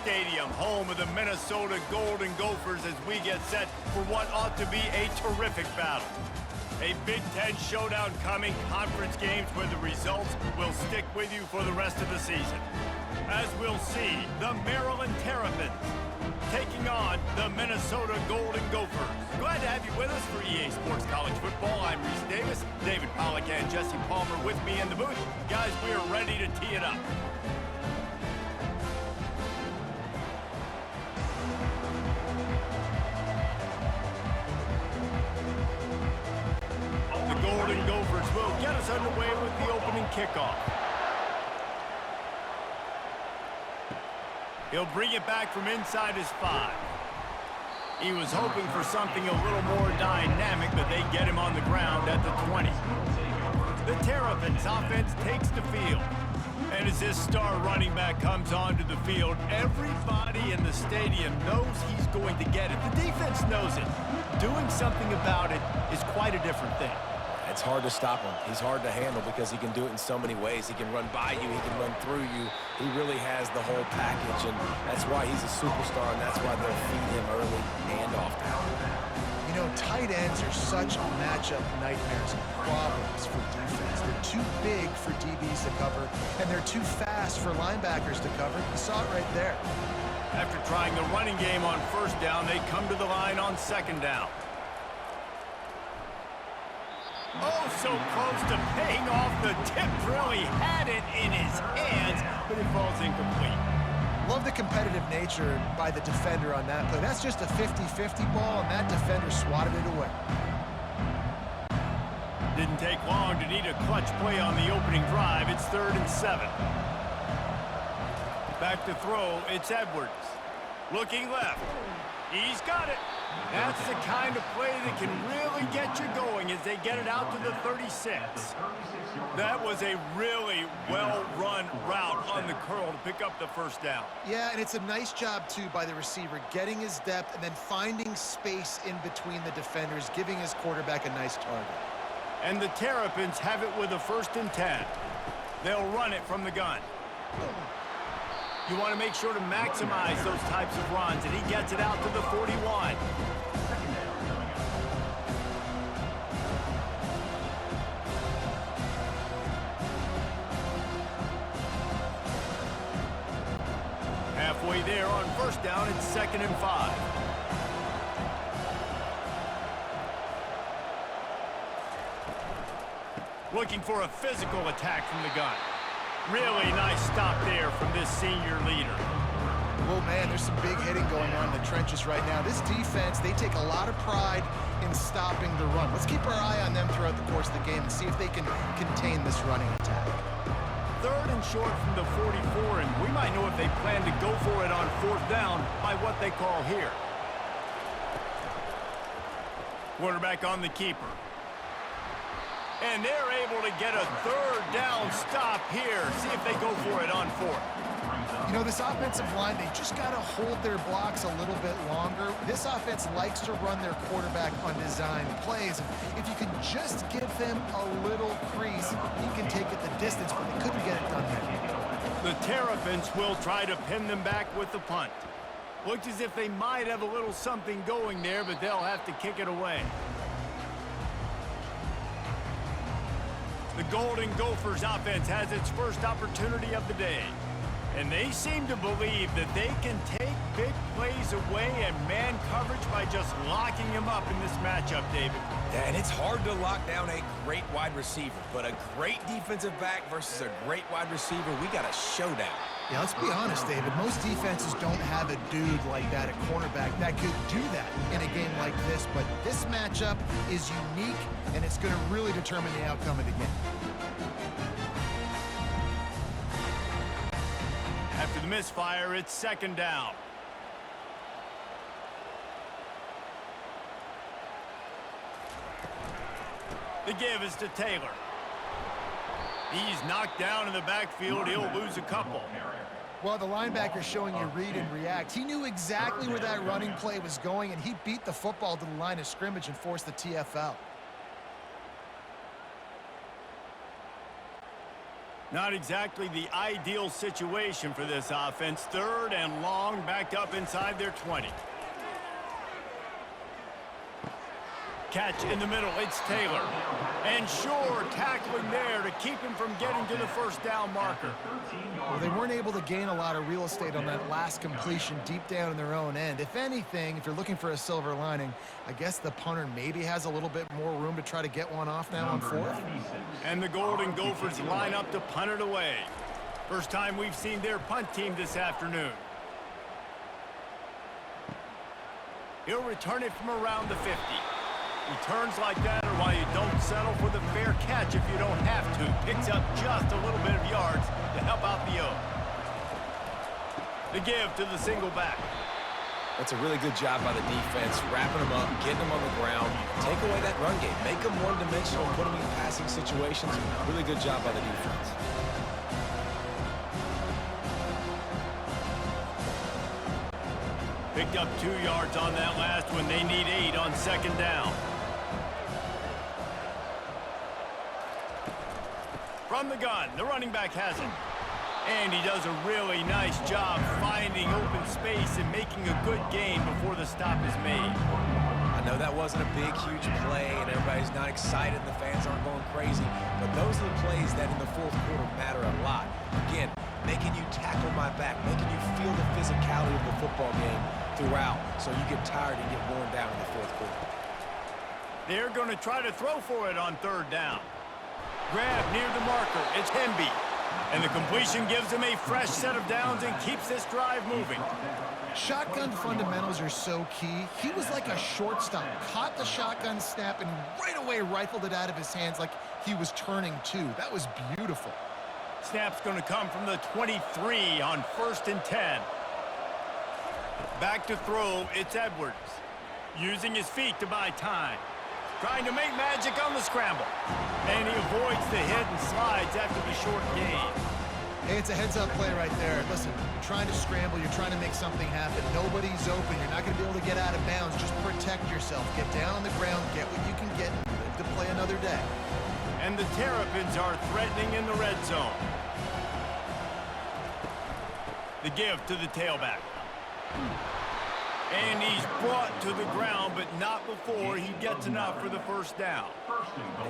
Stadium, home of the Minnesota Golden Gophers, as we get set for what ought to be a terrific battle. A Big Ten showdown coming, conference games where the results will stick with you for the rest of the season. As we'll see, the Maryland Terrapins taking on the Minnesota Golden Gophers. Glad to have you with us for EA Sports College Football. I'm Reese Davis, David Pollack and Jesse Palmer with me in the booth. Guys, we are ready to tee it up. The Golden Gophers will get us underway with the opening kickoff. He'll bring it back from inside his 5. He was hoping for something a little more dynamic, but they get him on the ground at the 20. The Terrapins offense takes the field. And as this star running back comes onto the field, everybody in the stadium knows he's going to get it. The defense knows it. Doing something about it is quite a different thing. It's hard to stop him. He's hard to handle because he can do it in so many ways. He can run by you. He can run through you. He really has the whole package, and that's why he's a superstar, and that's why they'll feed him early and often. You know, tight ends are such matchup nightmares and problems for defense. They're too big for DBs to cover, and they're too fast for linebackers to cover. You saw it right there. After trying the running game on first down, they come to the line on second down. Oh, so close to paying off the tip drill. He had it in his hands, but it falls incomplete. Love the competitive nature by the defender on that play. That's just a 50-50 ball, and that defender swatted it away. Didn't take long to need a clutch play on the opening drive. It's 3rd and 7. Back to throw, it's Edwards. Looking left. He's got it. That's the kind of play that can really get you going as they get it out to the 36. That was a really well-run route on the curl to pick up the first down. Yeah, and it's a nice job, too, by the receiver, getting his depth and then finding space in between the defenders, giving his quarterback a nice target. And the Terrapins have it with a 1st and 10. They'll run it from the gun. You want to make sure to maximize those types of runs, and he gets it out to the 41. Halfway there on first down, it's 2nd and 5. Looking for a physical attack from the gun. Really nice stop there from this senior leader. Well, man, there's some big hitting going on in the trenches right now. This defense, they take a lot of pride in stopping the run. Let's keep our eye on them throughout the course of the game and see if they can contain this running attack. 3rd and short from the 44, and we might know if they plan to go for it on 4th down by what they call here. Quarterback on the keeper. And they're able to get a 3rd down stop here. See if they go for it on 4th. You know, this offensive line, they just got to hold their blocks a little bit longer. This offense likes to run their quarterback on design plays. If you can just give them a little crease, he can take it the distance, but they couldn't get it done there. The Terrapins will try to pin them back with the punt. Looks as if they might have a little something going there, but they'll have to kick it away. The Golden Gophers offense has its first opportunity of the day. And they seem to believe that they can take big plays away and man coverage by just locking him up in this matchup, David. Yeah, and it's hard to lock down a great wide receiver, but a great defensive back versus a great wide receiver, we got a showdown. Yeah, let's be honest, David. Most defenses don't have a dude like that at cornerback that could do that in a game like this, but this matchup is unique, and it's going to really determine the outcome of the game. After the misfire, it's 2nd down. The give is to Taylor. He's knocked down in the backfield. He'll lose a couple. Well, the linebacker showing you read and react. He knew exactly where that running play was going, and he beat the football to the line of scrimmage and forced the TFL. Not exactly the ideal situation for this offense. 3rd and long, backed up inside their 20. Catch in the middle, it's Taylor. And sure, tackling there to keep him from getting to the first down marker. Well, they weren't able to gain a lot of real estate on that last completion deep down in their own end. If anything, if you're looking for a silver lining, I guess the punter maybe has a little bit more room to try to get one off now on 4th. And the Golden Gophers line up to punt it away. First time we've seen their punt team this afternoon. He'll return it from around the 50. Returns like that are why you don't settle for the fair catch if you don't have to. Picks up just a little bit of yards to help out the O. The give to the single back. That's a really good job by the defense, wrapping them up, getting them on the ground, take away that run game, make them one-dimensional, put them in passing situations. Really good job by the defense. Picked up 2 yards on that last one. They need 8 on 2nd down. From the gun, the running back has it. And he does a really nice job finding open space and making a good gain before the stop is made. I know that wasn't a big, huge play, and everybody's not excited, and the fans aren't going crazy, but those are the plays that in the 4th quarter matter a lot. Again, making you tackle my back, making you feel the physicality of the football game throughout, so you get tired and get worn down in the 4th quarter. They're going to try to throw for it on 3rd down. Grab near the marker, it's Hemby. And the completion gives him a fresh set of downs and keeps this drive moving. Shotgun fundamentals are so key. He was like a shortstop, caught the shotgun snap and right away rifled it out of his hands like he was turning 2. That was beautiful. Snap's going to come from the 23 on 1st and 10. Back to throw, it's Edwards. Using his feet to buy time. Trying to make magic on the scramble. And he avoids the hit and slides after the short gain. Hey, it's a heads-up play right there. Listen, you're trying to scramble, you're trying to make something happen. Nobody's open. You're not going to be able to get out of bounds. Just protect yourself. Get down on the ground, get what you can get, and live to play another day. And the Terrapins are threatening in the red zone. The give to the tailback. And he's brought to the ground, but not before he gets enough for the first down.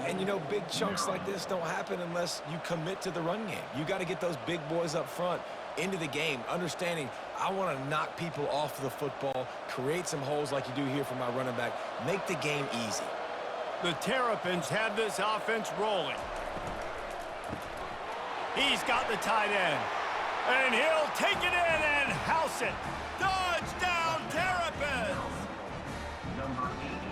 And, you know, big chunks like this don't happen unless you commit to the run game. You got to get those big boys up front into the game, understanding I want to knock people off the football, create some holes like you do here for my running back, make the game easy. The Terrapins have this offense rolling. He's got the tight end. And he'll take it in and house it. Touchdown, Terrapins!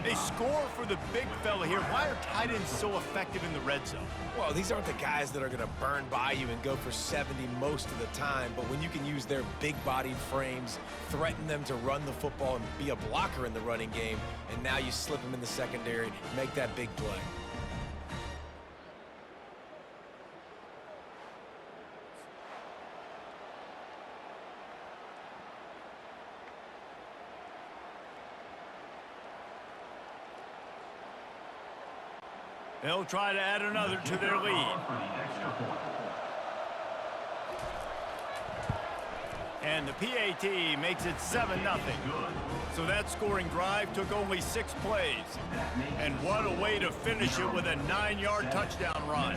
They score for the big fella here. Why are tight ends so effective in the red zone? Well, these aren't the guys that are going to burn by you and go for 70 most of the time, but when you can use their big-bodied frames, threaten them to run the football and be a blocker in the running game, and now you slip them in the secondary, make that big play. They'll try to add another to their lead. And the PAT makes it 7-0. So that scoring drive took only 6 plays. And what a way to finish it with a 9-yard touchdown run.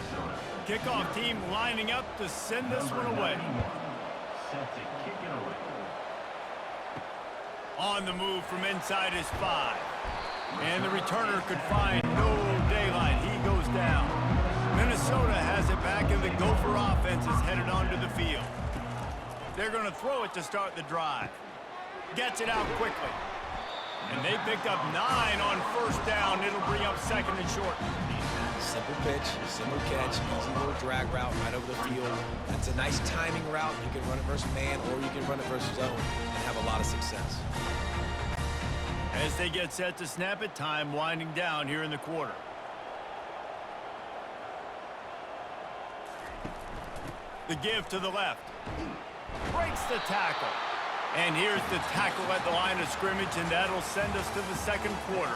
Kickoff team lining up to send this one away. On the move from inside his 5. And the returner could find no daylight. He goes down. Minnesota has it back, and the Gopher offense is headed onto the field. They're going to throw it to start the drive. Gets it out quickly. And they picked up 9 on 1st down. It'll bring up 2nd and short. Simple pitch, simple catch, easy little drag route right over the field. That's a nice timing route. You can run it versus man, or you can run it versus zone and have a lot of success. As they get set to snap it, time winding down here in the quarter. The give to the left. Breaks the tackle. And here's the tackle at the line of scrimmage, and that'll send us to the second quarter.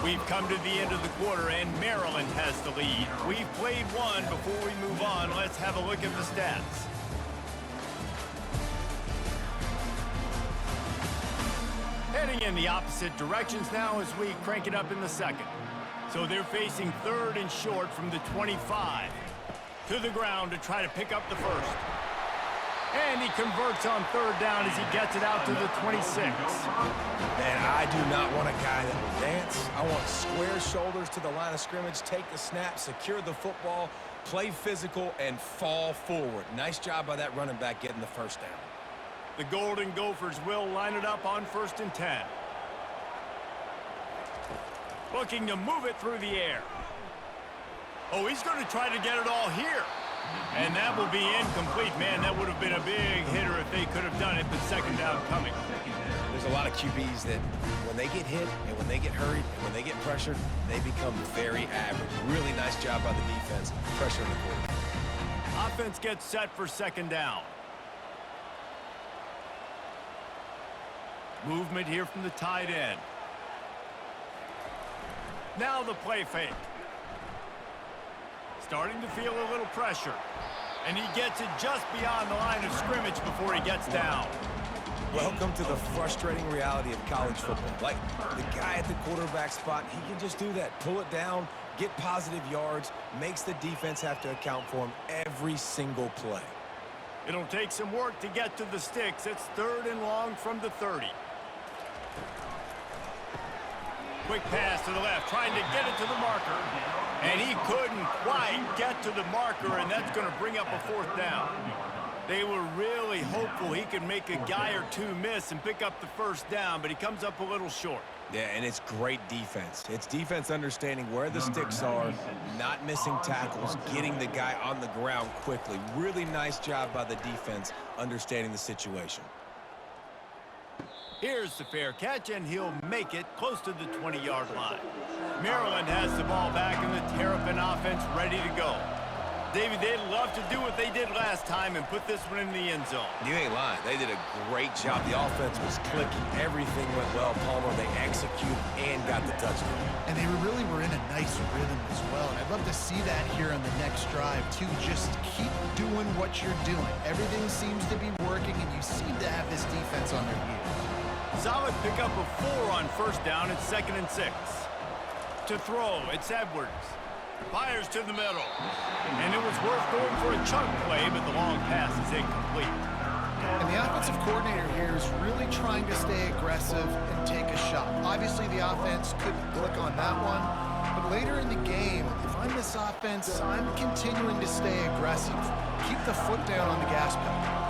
We've come to the end of the quarter, and Maryland has the lead. We've played one. Before we move on, let's have a look at the stats. Heading in the opposite directions now as we crank it up in the second. So they're facing third and short from the 25. To the ground to try to pick up the first. And he converts on third down as he gets it out to the 26. Man, I do not want a guy that will dance. I want square shoulders to the line of scrimmage, take the snap, secure the football, play physical, and fall forward. Nice job by that running back getting the first down. The Golden Gophers will line it up on 1st and 10. Looking to move it through the air. Oh, he's going to try to get it all here. And that will be incomplete. Man, that would have been a big hitter if they could have done it, but second down coming. There's a lot of QBs that when they get hit and when they get hurried and when they get pressured, they become very average. Really nice job by the defense, pressuring the quarterback. Offense gets set for second down. Movement here from the tight end. Now the play fake. Starting to feel a little pressure. And he gets it just beyond the line of scrimmage before he gets down. Welcome to the frustrating reality of college football. Like, the guy at the quarterback spot, he can just do that. Pull it down, get positive yards, makes the defense have to account for him every single play. It'll take some work to get to the sticks. It's third and long from the 30. Quick pass to the left, trying to get it to the marker. And he couldn't quite get to the marker, and that's going to bring up a fourth down. They were really hopeful he could make a guy or two miss and pick up the first down, but he comes up a little short. Yeah, and it's great defense. It's defense understanding where the sticks are, not missing tackles, getting the guy on the ground quickly. Really nice job by the defense understanding the situation. Here's the fair catch, and he'll make it close to the 20-yard line. Maryland has the ball back, and the Terrapin offense ready to go. David, they'd love to do what they did last time and put this one in the end zone. You ain't lying. They did a great job. The offense was clicking. Everything went well. Palmer, they executed and got the touchdown. And they really were in a nice rhythm as well. And I'd love to see that here on the next drive, too. Just keep doing what you're doing. Everything seems to be working, and you seem to have this defense on their heels. Solid pickup of 4 on first down. It's 2nd and 6. To throw, it's Edwards. Fires to the middle. And it was worth going for a chunk play, but the long pass is incomplete. And the offensive coordinator here is really trying to stay aggressive and take a shot. Obviously, the offense couldn't click on that one. But later in the game, if I'm this offense, I'm continuing to stay aggressive. Keep the foot down on the gas pedal.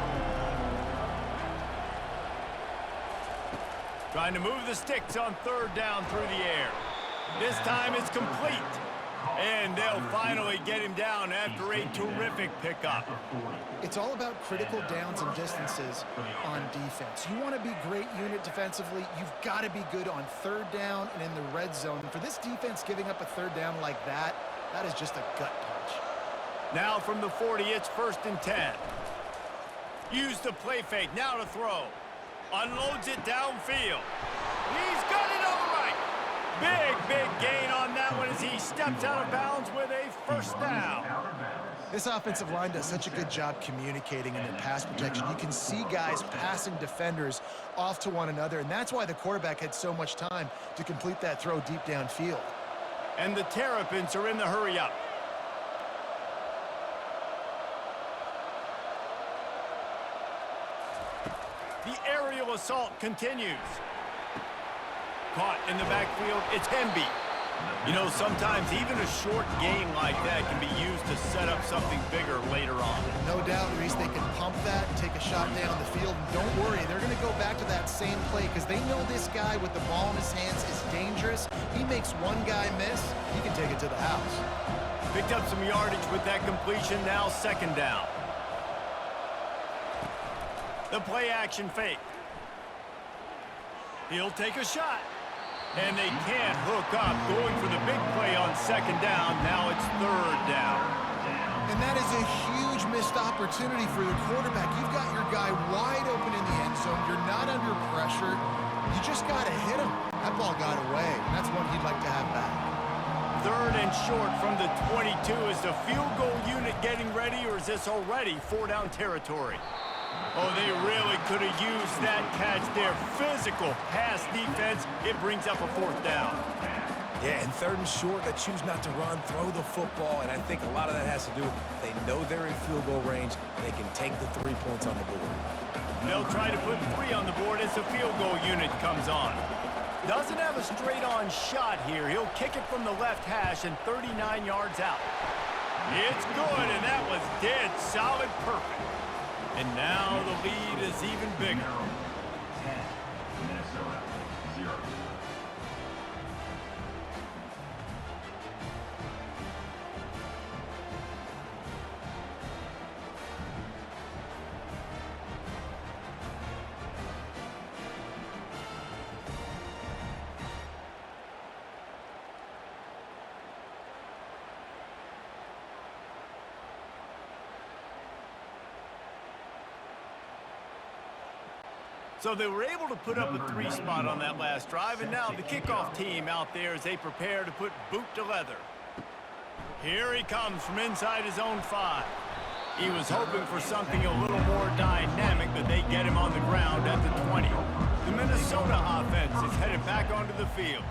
Trying to move the sticks on third down through the air. This time it's complete. And they'll finally get him down after a terrific pickup. It's all about critical downs and distances on defense. You want to be great unit defensively, you've got to be good on third down and in the red zone. For this defense giving up a third down like that, that is just a gut punch. Now from the 40, it's 1st and 10. Use the play fake, now to throw. Unloads it downfield. He's got it all right. Big gain on that one as he steps out of bounds with a first down. This offensive line does such a good job communicating in their pass protection. You can see guys passing defenders off to one another, and that's why the quarterback had so much time to complete that throw deep downfield. And the Terrapins are in the hurry-up. The aerial assault continues. Caught in the backfield, it's Hemby. You know, sometimes even a short gain like that can be used to set up something bigger later on. No doubt, Reese, they can pump that, take a shot down the field, and don't worry, they're going to go back to that same play because they know this guy with the ball in his hands is dangerous. He makes one guy miss, he can take it to the house. Picked up some yardage with that completion, now 2nd down. The play action fake. He'll take a shot. And they can't hook up. Going for the big play on 2nd down. Now it's 3rd down. And that is a huge missed opportunity for the quarterback. You've got your guy wide open in the end zone. You're not under pressure. You just got to hit him. That ball got away, and that's one he'd like to have back. 3rd and short from the 22. Is the field goal unit getting ready, or is this already 4-down territory? Oh, they really could have used that catch there. Physical pass defense. It brings up a 4th down. Yeah, and 3rd and short, they choose not to run, throw the football, and I think a lot of that has to do with they know they're in field goal range. They can take the 3 points on the board. They'll try to put 3 on the board as the field goal unit comes on. Doesn't have a straight-on shot here. He'll kick it from the left hash and 39 yards out. It's good, and that was dead solid perfect. And now the lead is even bigger. 10, Minnesota, 0. So they were able to put up a 3 spot on that last drive, and now the kickoff team out there as they prepare to put boot to leather. Here he comes from inside his own 5. He was hoping for something a little more dynamic, but they get him on the ground at the 20. The Minnesota offense is headed back onto the field.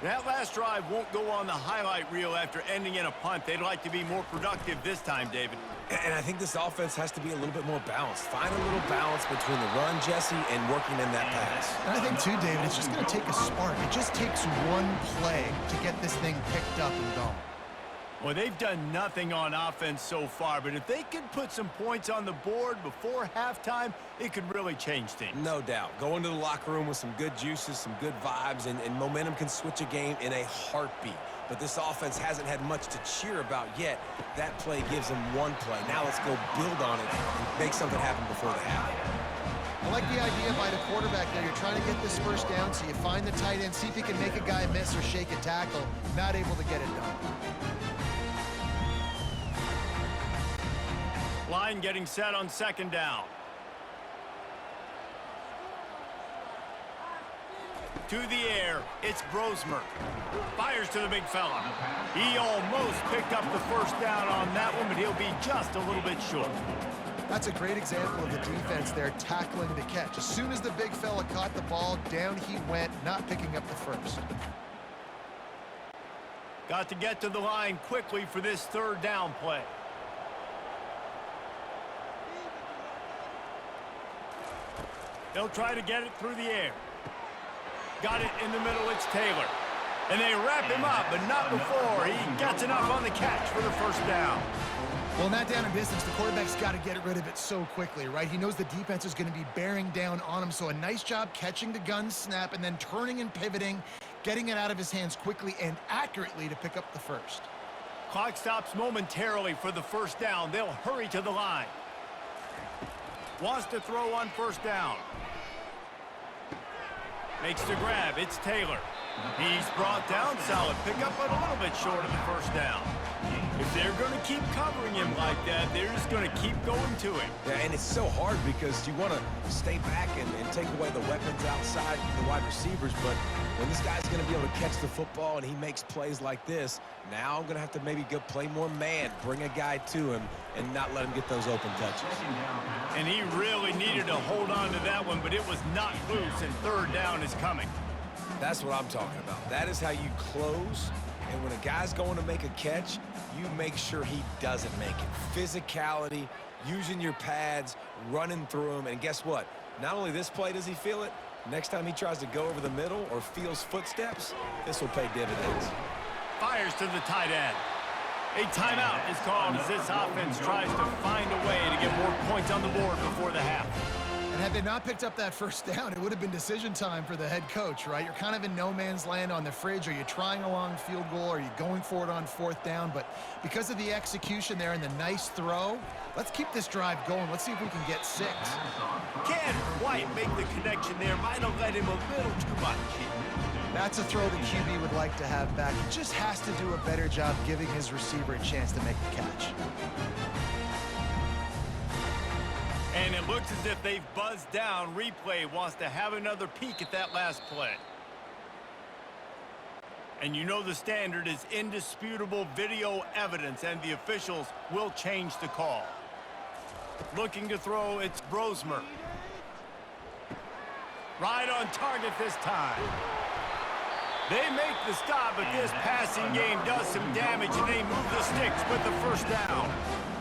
That last drive won't go on the highlight reel after ending in a punt. They'd like to be more productive this time, David. And I think this offense has to be a little bit more balanced. Find a little balance between the run, Jesse, and working in that pass. And I think, too, David, it's just going to take a spark. It just takes one play to get this thing picked up and going. Well, they've done nothing on offense so far, but if they could put some points on the board before halftime, it could really change things. No doubt. Go into the locker room with some good juices, some good vibes, and momentum can switch a game in a heartbeat. But this offense hasn't had much to cheer about yet. That play gives them one play. Now let's go build on it and make something happen before the half. I like the idea by the quarterback there. You're trying to get this first down, so you find the tight end, see if he can make a guy miss or shake a tackle. Not able to get it done. Line getting set on 2nd down. To the air, it's Brosmer. Fires to the big fella. He almost picked up the 1st down on that one, but he'll be just a little bit short. That's a great example of the defense there tackling the catch. As soon as the big fella caught the ball, down he went, not picking up the 1st. Got to get to the line quickly for this 3rd down play. They'll try to get it through the air. Got it in the middle, it's Taylor. And they wrap him up, but not before he gets enough on the catch for the 1st down. Well, in that down and distance, the quarterback's got to get rid of it so quickly, right? He knows the defense is going to be bearing down on him, so a nice job catching the gun snap and then turning and pivoting, getting it out of his hands quickly and accurately to pick up the 1st. Clock stops momentarily for the 1st down. They'll hurry to the line. Wants to throw on 1st down. Makes the grab. It's Taylor. He's brought down. Solid pickup, but a little bit short of the 1st down. If they're going to keep covering him like that, they're just going to keep going to him. Yeah, and it's so hard because you want to stay back and take away the weapons outside the wide receivers, but when this guy's going to be able to catch the football and he makes plays like this, now I'm going to have to maybe go play more man, bring a guy to him, and not let him get those open touches. And he really needed to hold on to that one, but it was not loose, and 3rd down is coming. That's what I'm talking about. That is how you close, and when a guy's going to make a catch, you make sure he doesn't make it. Physicality, using your pads, running through them, and guess what? Not only this play does he feel it, next time he tries to go over the middle or feels footsteps, this will pay dividends. Fires to the tight end. A timeout is called as this offense tries to find a way to get more points on the board before the half. And had they not picked up that first down, it would have been decision time for the head coach, right? You're kind of in no man's land on the fridge. Are you trying a long field goal? Are you going for it on 4th down? But because of the execution there and the nice throw, let's keep this drive going. Let's see if we can get 6. Can't quite make the connection there. Might have let him a little too much. That's a throw the QB would like to have back. He just has to do a better job giving his receiver a chance to make the catch. And it looks as if they've buzzed down. Replay wants to have another peek at that last play. And you know the standard is indisputable video evidence, and the officials will change the call. Looking to throw, it's Brosmer. Right on target this time. They make the stop, but this passing game does some damage, and they move the sticks with the first down.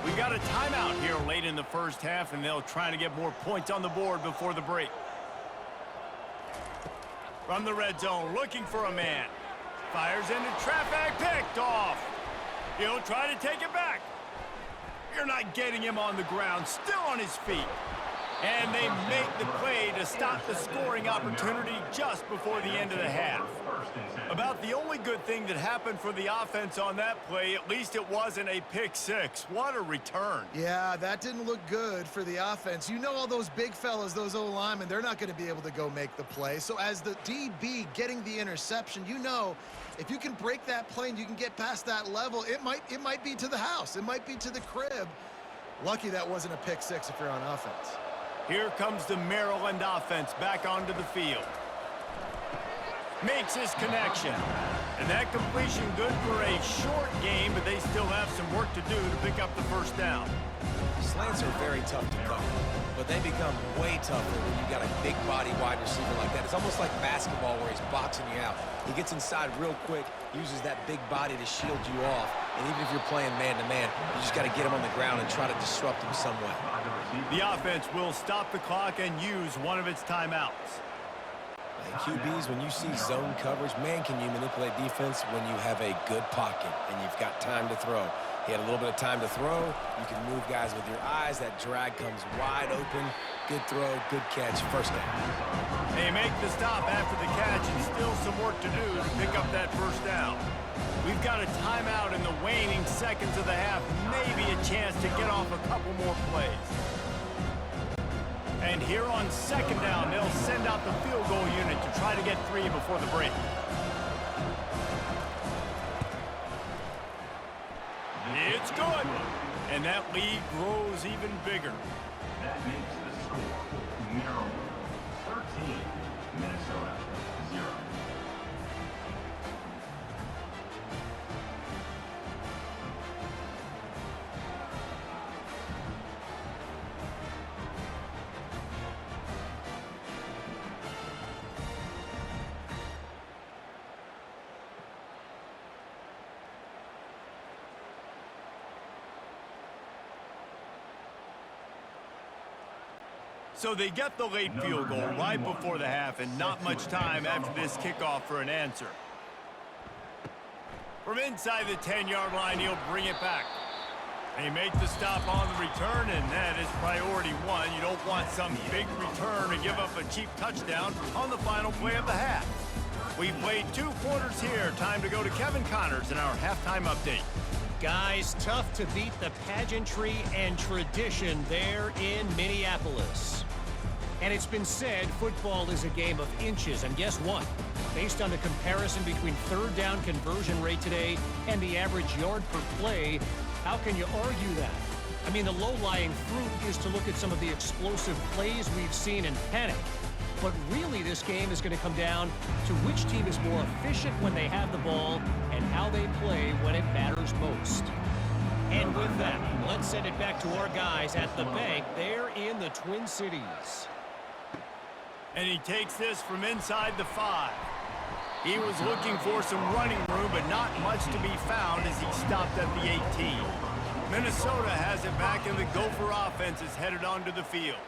We got a timeout here late in the first half, and they'll try to get more points on the board before the break. From the red zone, looking for a man. Fires into traffic, picked off. He'll try to take it back. You're not getting him on the ground, still on his feet. And they make the play to stop the scoring opportunity just before the end of the half. About the only good thing that happened for the offense on that play, at least it wasn't a pick 6. What a return. Yeah, that didn't look good for the offense. You know all those big fellas, those O-linemen, they're not going to be able to go make the play. So as the DB getting the interception, you know if you can break that play and you can get past that level, it might be to the house. It might be to the crib. Lucky that wasn't a pick 6 if you're on offense. Here comes the Maryland offense back onto the field. Makes his connection. And that completion good for a short game, but they still have some work to do to pick up the first down. Slants are very tough to cover, but they become way tougher when you got a big body wide receiver like that. It's almost like basketball where he's boxing you out. He gets inside real quick, uses that big body to shield you off, and even if you're playing man-to-man, you just got to get him on the ground and try to disrupt him some way. The offense will stop the clock and use one of its timeouts. And QBs, when you see zone coverage, man, can you manipulate defense when you have a good pocket and you've got time to throw. He had a little bit of time to throw. You can move guys with your eyes. That drag comes wide open. Good throw, good catch, first down. They make the stop after the catch, and still some work to do to pick up that first down. We've got a timeout in the waning seconds of the half, maybe a chance to get off a couple more plays. And here on second down, they'll send out the field goal unit to try to get 3 before the break. It's good. And that lead grows even bigger. That makes the score Maryland 13, Minnesota 0. So they get the late field goal right before the half, and not much time after this kickoff for an answer. From inside the 10-yard line, he'll bring it back. They make the stop on the return, and that is priority 1. You don't want some big return to give up a cheap touchdown on the final play of the half. We've played 2 quarters here. Time to go to Kevin Connors in our halftime update. Guys, tough to beat the pageantry and tradition there in Minneapolis. And it's been said football is a game of inches, and guess what? Based on the comparison between third down conversion rate today and the average yard per play, how can you argue that? I mean, the low-lying fruit is to look at some of the explosive plays we've seen and panic. But really, this game is going to come down to which team is more efficient when they have the ball and how they play when it matters most. And with that, let's send it back to our guys at the bank there in the Twin Cities. And he takes this from inside the 5. He was looking for some running room, but not much to be found as he stopped at the 18. Minnesota has it back, and the Gopher offense is headed onto the field.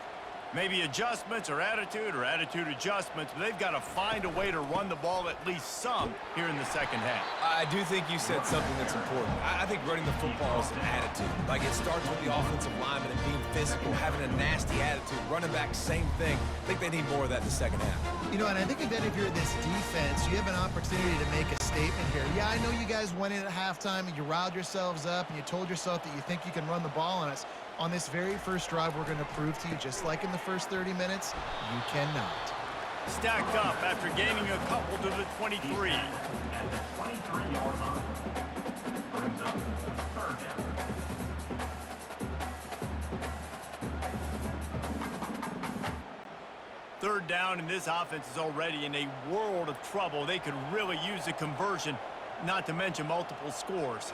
Maybe adjustments or attitude adjustments, but they've got to find a way to run the ball at least some here in the second half. I do think you said something that's important. I think running the football is an attitude. Like, it starts with the offensive lineman and being physical, having a nasty attitude. Running back, same thing. I think they need more of that in the second half. You know, and I think that if you're this defense, you have an opportunity to make a statement here. Yeah, I know you guys went in at halftime and you riled yourselves up and you told yourself that you think you can run the ball on us. On this very first drive, we're going to prove to you, just like in the first 30 minutes, you cannot. Stacked up after gaining a couple to the 23. At the 23-yard line. Brings up third down. Third down, and this offense is already in a world of trouble. They could really use a conversion, not to mention multiple scores.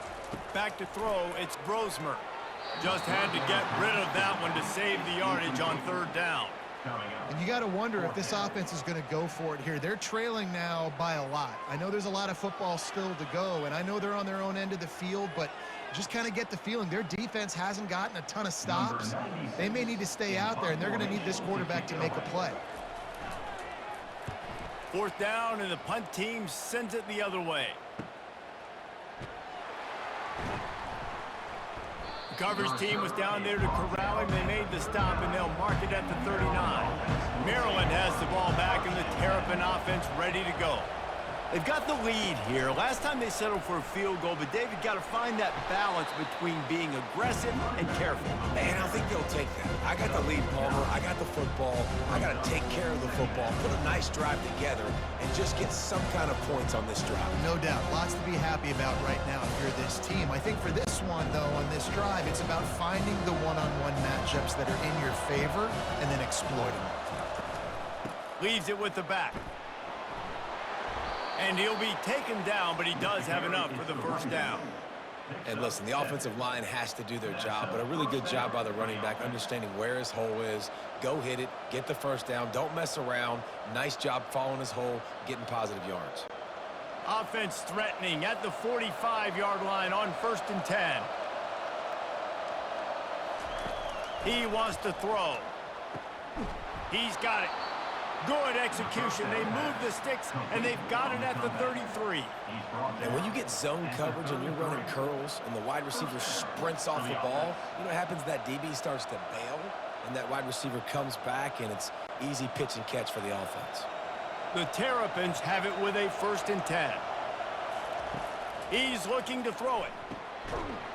Back to throw, it's Brosmer. Just had to get rid of that one to save the yardage on third down. And you got to wonder if this offense is going to go for it here. They're trailing now by a lot. I know there's a lot of football still to go, and I know they're on their own end of the field, but just kind of get the feeling their defense hasn't gotten a ton of stops. They may need to stay out there, and they're going to need this quarterback to make a play. Fourth down, and the punt team sends it the other way. The Gophers team was down there to corral him. They made the stop, and they'll mark it at the 39. Maryland has the ball back, and the Terrapin offense ready to go. They've got the lead here. Last time they settled for a field goal, but David got to find that balance between being aggressive and careful. And I think they'll take that. I got the lead, Palmer. I got the football. I got to take care of the football, put a nice drive together, and just get some kind of points on this drive. No doubt. Lots to be happy about right now if you're this team. I think for this one, though, on this drive, it's about finding the one-on-one matchups that are in your favor and then exploiting them. Leaves it with the back. And he'll be taken down, but he does have enough for the first down. And listen, the offensive line has to do their job, but a really good job by the running back, understanding where his hole is. Go hit it, get the first down, don't mess around. Nice job following his hole, getting positive yards. Offense threatening at the 45-yard line on 1st and 10. He wants to throw. He's got it. Good execution. They move the sticks, and they've got it at the 33. And when you get zone coverage and you're running curls and the wide receiver sprints off the ball, you know what happens? That DB starts to bail, and that wide receiver comes back, and it's easy pitch and catch for the offense. The Terrapins have it with a 1st and 10. He's looking to throw it.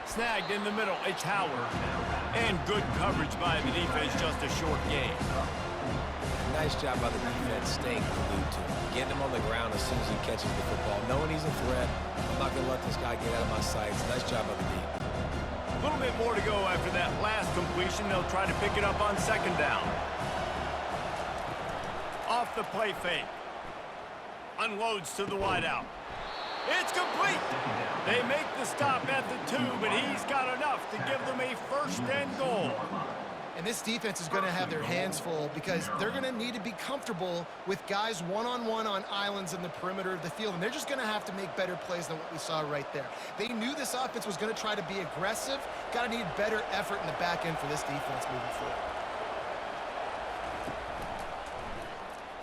Snagged in the middle. It's Howard. And good coverage by the defense, just a short gain. Nice job by the defense staying glued to him, getting him on the ground as soon as he catches the football, knowing he's a threat. I'm not going to let this guy get out of my sights. Nice job by the D. A little bit more to go after that last completion. They'll try to pick it up on 2nd down. Off the play fake. Unloads to the wideout. It's complete. They make the stop at the 2, but he's got enough to give them a 1st and goal. And this defense is going to have their hands full because they're going to need to be comfortable with guys one-on-one on islands in the perimeter of the field. And they're just going to have to make better plays than what we saw right there. They knew this offense was going to try to be aggressive. Got to need better effort in the back end for this defense moving forward.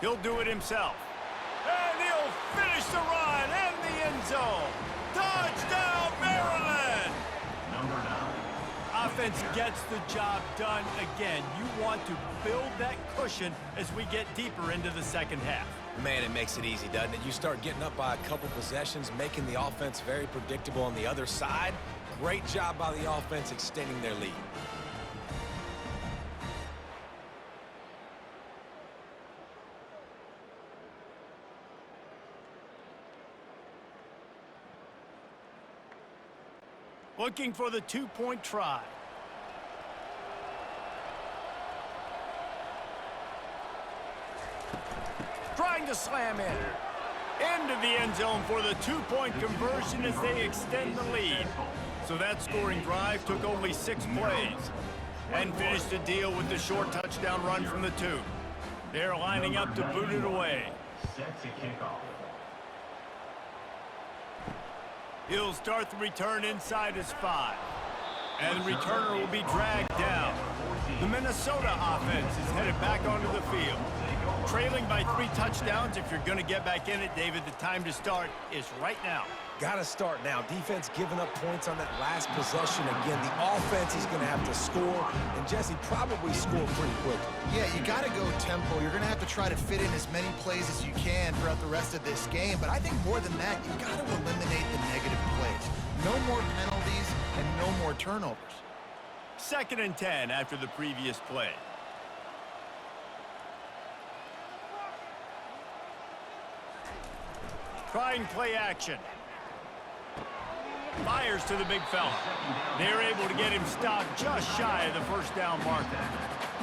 He'll do it himself. And he'll finish the run and the end zone. Touchdown, Maryland! Number 9. Offense gets the job done again. You want to build that cushion as we get deeper into the second half. Man, it makes it easy, doesn't it? You start getting up by a couple possessions, making the offense very predictable on the other side. Great job by the offense extending their lead. Looking for the 2-point try. Trying to slam in. Into the end zone for the 2-point conversion as they extend the lead. So that scoring drive took only 6 plays. And finished the deal with the short touchdown run from the 2. They're lining up to boot it away. Set to kick off. He'll start the return inside his 5. And the returner will be dragged down. The Minnesota offense is headed back onto the field. Trailing by 3 touchdowns. If you're going to get back in it, David, the time to start is right now. Got to start now. Defense giving up points on that last possession. Again, the offense is going to have to score, and Jesse probably score pretty quickly. Yeah, you got to go tempo. You're going to have to try to fit in as many plays as you can throughout the rest of this game. But I think more than that, you got to eliminate the negative plays. No more penalties and no more turnovers. 2nd and 10 after the previous play. Trying play action. Fires to the big fella. They're able to get him stopped just shy of the first down marker.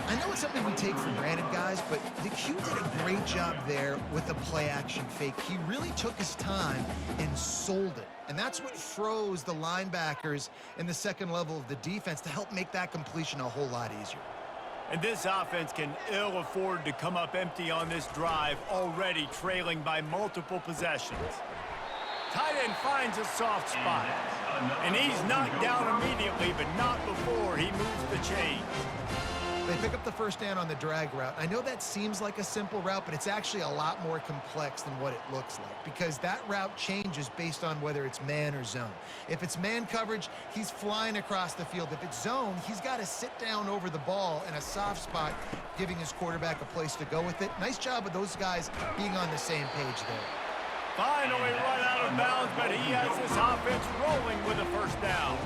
I know it's something we take for granted, guys, but the Q did a great job there with the play action fake. He really took his time and sold it. And that's what froze the linebackers in the second level of the defense to help make that completion a whole lot easier. And this offense can ill afford to come up empty on this drive, already trailing by multiple possessions. Tight end finds a soft spot. And he's knocked down immediately, but not before he moves the chains. They pick up the first down on the drag route. I know that seems like a simple route, but it's actually a lot more complex than what it looks like because that route changes based on whether it's man or zone. If it's man coverage, he's flying across the field. If it's zone, he's got to sit down over the ball in a soft spot, giving his quarterback a place to go with it. Nice job of those guys being on the same page there. Finally run out of bounds, but he has this offense rolling with a first down.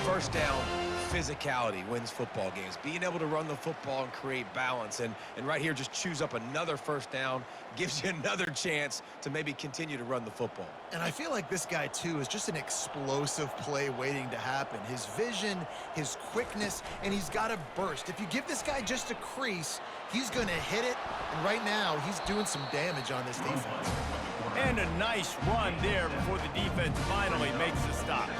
First down, physicality wins football games. Being able to run the football and create balance. And right here, just choose up another first down, gives you another chance to maybe continue to run the football. And I feel like this guy, too, is just an explosive play waiting to happen. His vision, his quickness, and he's got a burst. If you give this guy just a crease, he's going to hit it. And right now, he's doing some damage on this defense. And a nice run there before the defense finally makes a stop.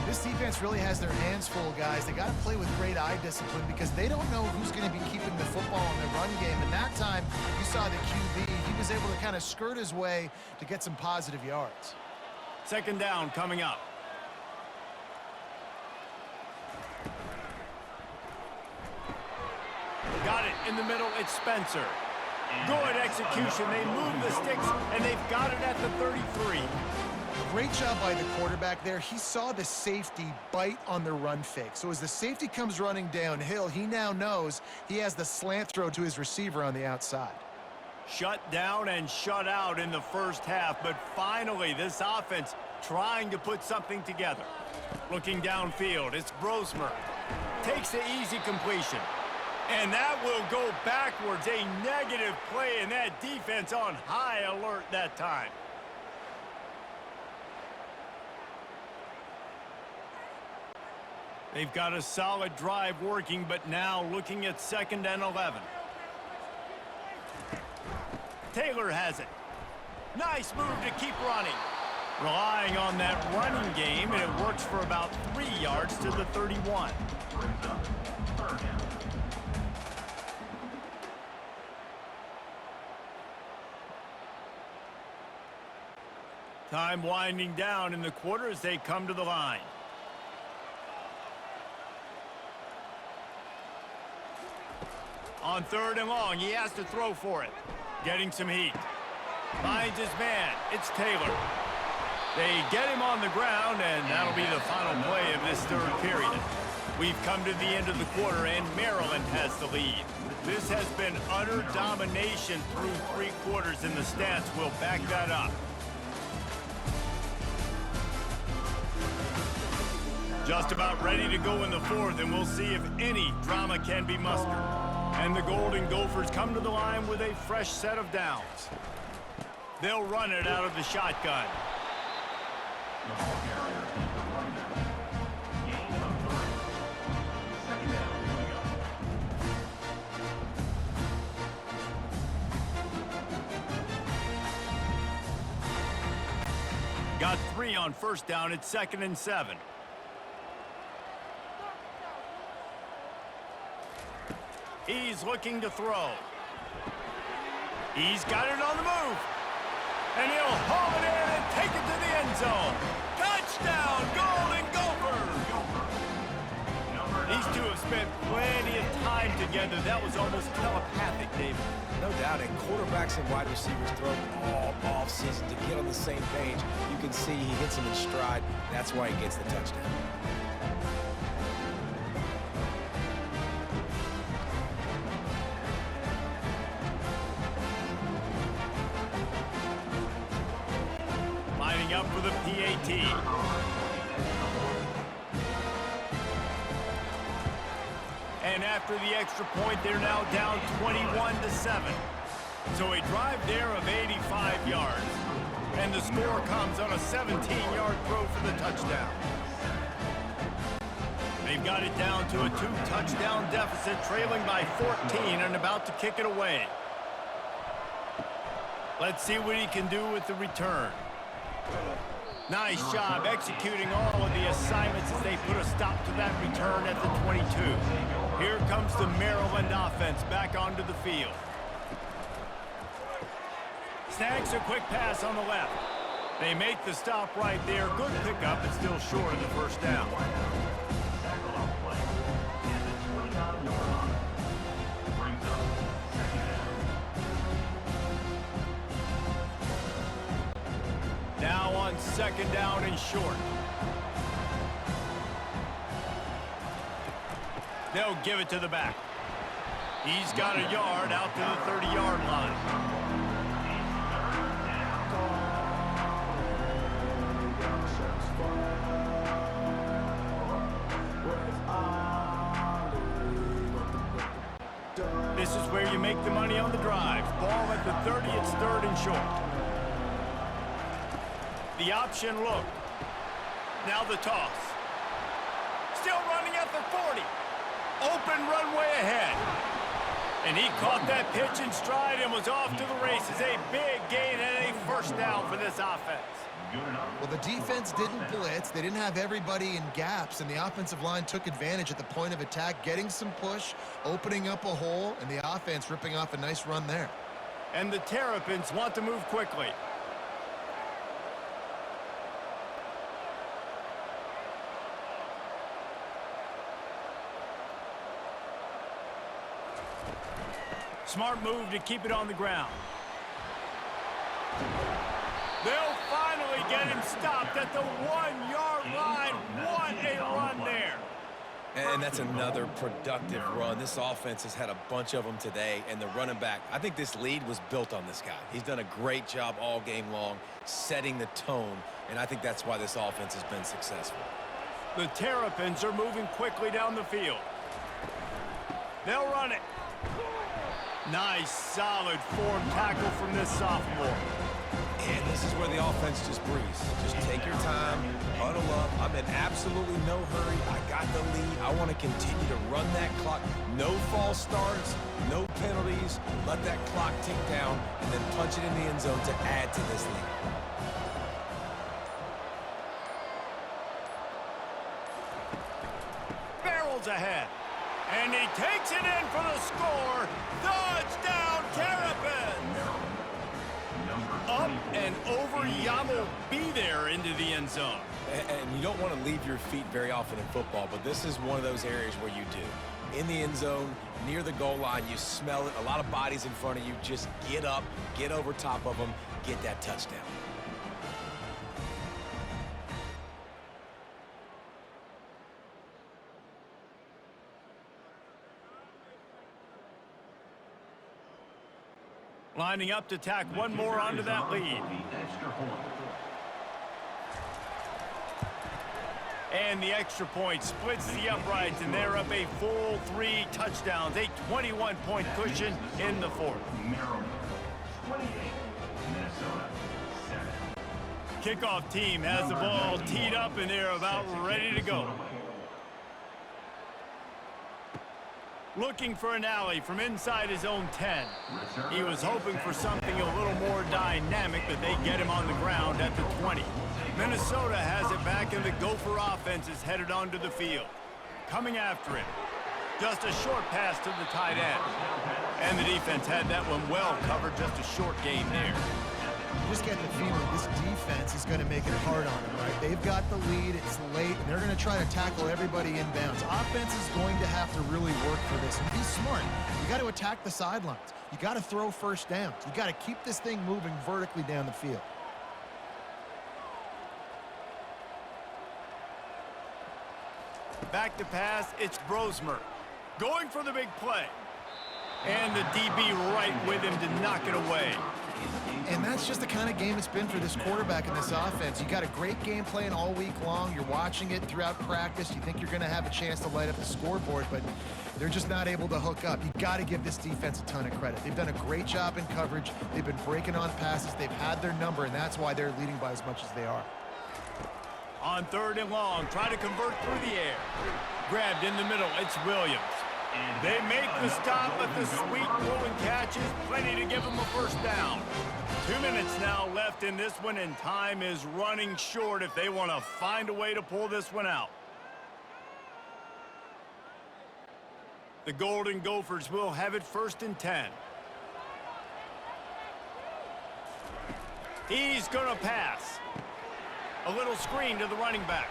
This defense really has their hands full, guys. They got to play with great eye discipline because they don't know who's going to be keeping the football in the run game. And that time, you saw the QB. He was able to kind of skirt his way to get some positive yards. 2nd down coming up. Got it in the middle. It's Spencer. Good execution. They move the sticks, and they've got it at the 33. Great job by the quarterback there. He saw the safety bite on the run fake. So as the safety comes running downhill, he now knows he has the slant throw to his receiver on the outside. Shut down and shut out in the first half, but finally this offense trying to put something together. Looking downfield, it's Brosmer. Takes the easy completion. And that will go backwards. A negative play, and that defense on high alert that time. They've got a solid drive working, but now looking at 2nd and 11. Taylor has it. Nice move to keep running. Relying on that running game, and it works for about 3 yards to the 31. Time winding down in the quarter as they come to the line. On 3rd and long, he has to throw for it. Getting some heat. Finds his man. It's Taylor. They get him on the ground, and that'll be the final play of this 3rd period. We've come to the end of the quarter, and Maryland has the lead. This has been utter domination through 3 quarters, and the stats will back that up. Just about ready to go in the 4th, and we'll see if any drama can be mustered. And the Golden Gophers come to the line with a fresh set of downs. They'll run it out of the shotgun. The ball carrier is the running back. Gain of 3. 2nd down coming up. Got 3 on 1st down. It's 2nd and 7. He's looking to throw. He's got it on the move. And he'll haul it in and take it to the end zone. Touchdown, Golden Gophers! two have spent plenty of time together. That was almost telepathic, David. No doubt, and quarterbacks and wide receivers throw all off-season to get on the same page. You can see he hits him in stride. That's why he gets the touchdown. Lining up for the PAT. And after the extra point, they're now down 21-7. So a drive there of 85 yards. And the score comes on a 17-yard throw for the touchdown. They've got it down to a 2-touchdown deficit, trailing by 14 and about to kick it away. Let's see what he can do with the return. Nice job executing all of the assignments as they put a stop to that return at the 22. Here comes the Maryland offense back onto the field. Snags a quick pass on the left. They make the stop right there. Good pickup, but still short of the first down. Now on second down and short. They'll give it to the back. He's got a yard out to the 30-yard line. This is where you make the money on the drives. Ball at the 30, it's third and short. The option look. Now the toss. Still running at the 40. Open runway ahead. And he caught that pitch in stride and was off to the races. A big gain and a first down for this offense. Well, the defense didn't blitz. They didn't have everybody in gaps, and the offensive line took advantage at the point of attack, getting some push, opening up a hole, and the offense ripping off a nice run there. And the Terrapins want to move quickly. Smart move to keep it on the ground. They'll finally get him stopped at the 1-yard line. What a run there. And that's another productive run. This offense has had a bunch of them today, and the running back, I think this lead was built on this guy. He's done a great job all game long, setting the tone, and I think that's why this offense has been successful. The Terrapins are moving quickly down the field. They'll run it. Nice, solid form tackle from this sophomore. And this is where the offense just breathes. Just take your time, huddle up. I'm in absolutely no hurry. I got the lead. I want to continue to run that clock. No false starts, no penalties. Let that clock tick down and then punch it in the end zone to add to this lead. Barrels ahead. And he takes it in for the score. Touchdown, Terrapins! Up and over, Yamo be there into the end zone. And you don't want to leave your feet very often in football, but this is one of those areas where you do. In the end zone, near the goal line, you smell it. A lot of bodies in front of you. Just get up, get over top of them, get that touchdown. Lining up to tack one more onto that lead. And the extra point splits the uprights, and they're up a full 3 touchdowns, a 21-point cushion in the fourth. Maryland 28, Minnesota 7. Kickoff team has the ball teed up, and they're about ready to go. Looking for an alley from inside his own 10. He was hoping for something a little more dynamic, but they get him on the ground at the 20. Minnesota has it back, and the Gopher offense is headed onto the field. Coming after him. Just a short pass to the tight end. And the defense had that one well covered, just a short gain there. Just get the feeling this defense is going to make it hard on them, right? They've got the lead. It's late, and they're going to try to tackle everybody inbounds. Offense is going to have to really work for this. And be smart. You got to attack the sidelines. You got to throw first downs. You got to keep this thing moving vertically down the field. Back to pass, it's Brosmer. Going for the big play. And the DB right with him to knock it away. And that's just the kind of game it's been for this quarterback in this offense. You got a great game plan all week long. You're watching it throughout practice. You think you're going to have a chance to light up the scoreboard, but they're just not able to hook up. You got to give this defense a ton of credit. They've done a great job in coverage. They've been breaking on passes. They've had their number, and that's why they're leading by as much as they are. On 3rd and long, try to convert through the air. Grabbed in the middle, it's Williams. They make the stop, but the sweet rolling catch is plenty to give them a first down. 2 minutes now left in this one, and time is running short if they want to find a way to pull this one out. The Golden Gophers will have it 1st and 10. He's going to pass. A little screen to the running back.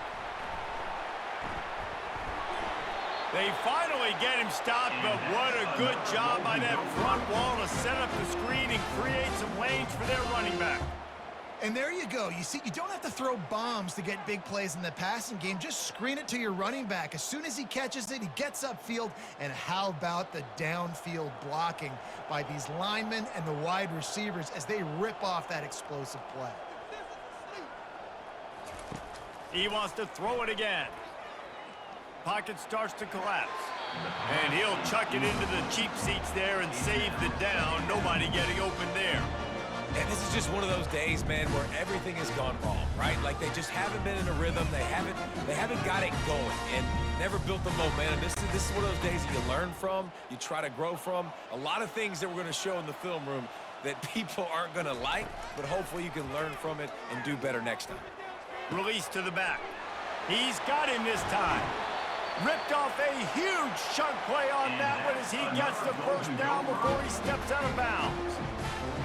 They finally get him stopped, but what a good job by that front wall to set up the screen and create some lanes for their running back. And there you go. You see, you don't have to throw bombs to get big plays in the passing game. Just screen it to your running back. As soon as he catches it, he gets upfield. And how about the downfield blocking by these linemen and the wide receivers as they rip off that explosive play? He wants to throw it again. Pocket starts to collapse. And he'll chuck it into the cheap seats there and save the down. Nobody getting open there. And this is just one of those days, man, where everything has gone wrong, right? Like they just haven't been in a rhythm. They haven't got it going and never built the momentum. This is one of those days that you learn from, you try to grow from. A lot of things that we're going to show in the film room that people aren't going to like, but hopefully you can learn from it and do better next time. Release to the back. He's got him this time. Ripped off a huge chunk play on that one as he gets the first down before he steps out of bounds.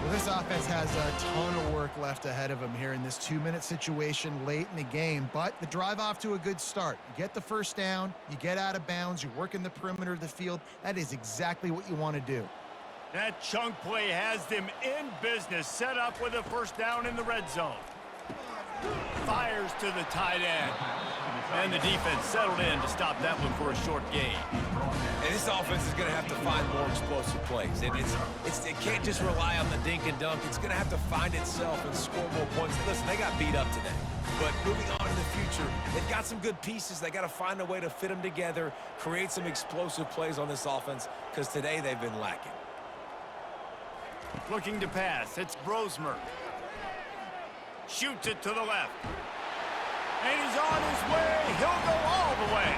Well, this offense has a ton of work left ahead of them here in this 2-minute situation late in the game, but the drive off to a good start. You get the first down, you get out of bounds, you work in the perimeter of the field. That is exactly what you want to do. That chunk play has them in business, set up with a first down in the red zone. Fires to the tight end. And the defense settled in to stop that one for a short gain. And this offense is going to have to find more explosive plays. It can't just rely on the dink and dunk. It's going to have to find itself and score more points. Listen, they got beat up today. But moving on in the future, they've got some good pieces. They got to find a way to fit them together, create some explosive plays on this offense, because today they've been lacking. Looking to pass, it's Brosmer. Shoots it to the left. And he's on his way. He'll go all the way.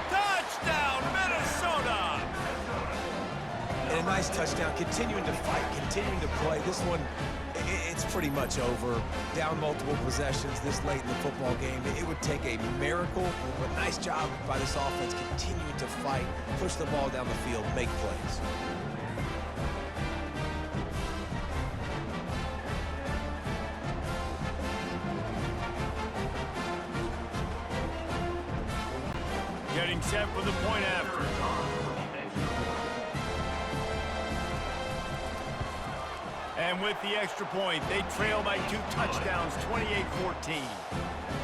Touchdown, Minnesota! And a nice touchdown, continuing to fight, continuing to play. This one, it's pretty much over. Down multiple possessions this late in the football game. It would take a miracle, but nice job by this offense continuing to fight, push the ball down the field, make plays. Getting set for the point after. And with the extra point, they trail by 2 touchdowns, 28-14.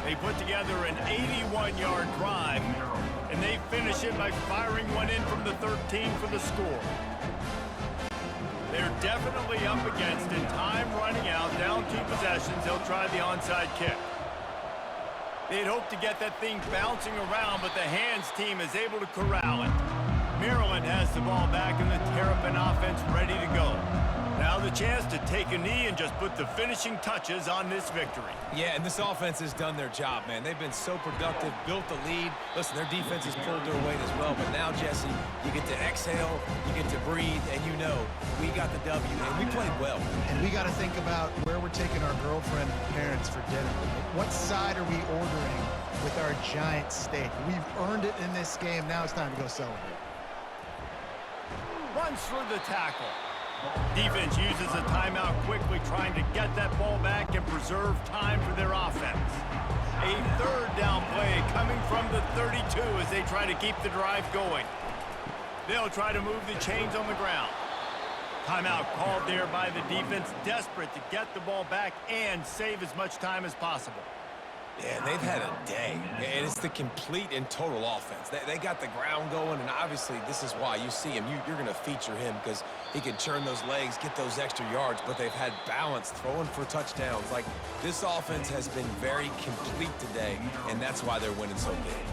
They put together an 81-yard drive, and they finish it by firing one in from the 13 for the score. They're definitely up against it. Time running out, down 2 possessions. They'll try the onside kick. They'd hoped to get that thing bouncing around, but the hands team is able to corral it. Maryland has the ball back, and the Terrapin offense ready to go. Now the chance to take a knee and just put the finishing touches on this victory. Yeah, and this offense has done their job, man. They've been so productive, built the lead. Listen, their defense has pulled their weight as well, but now, Jesse, you get to exhale, you get to breathe, and you know we got the W, and we played well. And we got to think about where we're taking our girlfriend and parents for dinner. What side are we ordering with our giant steak? We've earned it in this game. Now it's time to go celebrate. Runs through the tackle. Defense uses a timeout quickly, trying to get that ball back. preserve time for their offense. A third down play coming from the 32 as they try to keep the drive going. They'll try to move the chains on the ground. Timeout called there by the defense, desperate to get the ball back and save as much time as possible. Yeah, and they've had a day, and it's the complete and total offense. They got the ground going, and obviously this is why you see him. You're going to feature him because he can churn those legs, get those extra yards, but they've had balance, throwing for touchdowns. Like, this offense has been very complete today, and that's why they're winning so big.